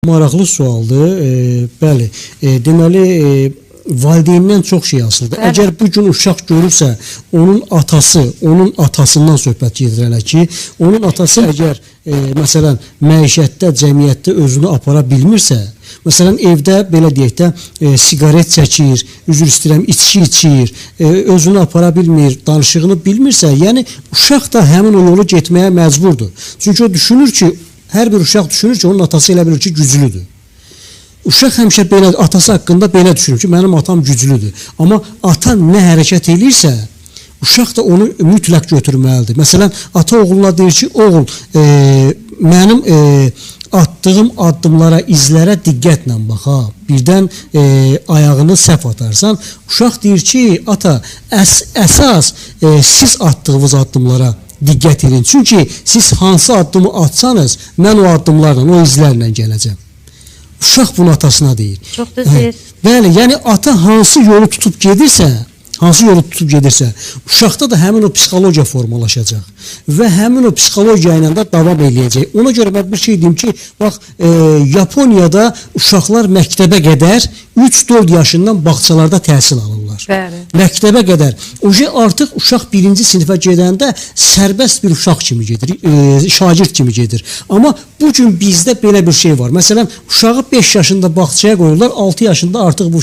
Maraqlı sualdır. Bəli, deməli, valideyndən çox şey asılıdır. Bəli. Əgər bu gün uşaq görürsə, onun atası, onun atasından söhbət gedir hələ ki, onun atası əgər, məsələn, məişətdə, cəmiyyətdə özünü apara bilmirsə, məsələn, evdə, belə deyək də, siqaret çəkir, üzr istəyirəm, içki içir, özünü apara bilmir, danışığını bilmirsə, yəni, uşaq da həmin o yolu getməyə məcburdur. Çünki o düşünür ki, hər bir uşaq düşünür ki, onun atası elə bilir ki, güclüdür. Uşaq həmişə belə, atası haqqında belə düşünür ki, mənim atam güclüdür. Amma ata nə hərəkət edirsə, uşaq da onu mütləq götürməlidir. Məsələn, ata oğluna deyir ki, oğul, mənim attığım addımlara, izlərə diqqətlə bax, ha. Birdən ayağını səhv atarsan, uşaq deyir ki, ata, əsas siz attığınız addımlara diqqət edin. Çünki siz hansı addımı atsanız, mən o addımlarla, o izlərlə gələcəm. Uşaq bunu atasına deyir. Çox da deyir. Bəli, yəni ata hansı yolu tutub gedirsə, uşaqda da həmin o psixologiya formalaşacaq və həmin o psixologiya ilə də davam eləyəcək. Ona görə mən bir şey deyim ki, bax, Yaponiyada uşaqlar məktəbə qədər 3-4 yaşından bağçalarda təhsil alırlar. Bəli. Məktəbə qədər. Artıq uşaq 1-ci sinifə gedəndə sərbəst bir uşaq kimi gedir, şagird kimi gedir. Amma bu gün bizdə belə bir şey var. Məsələn, uşağı 5 yaşında bağçaya qoyurlar, 6 yaşında artıq bu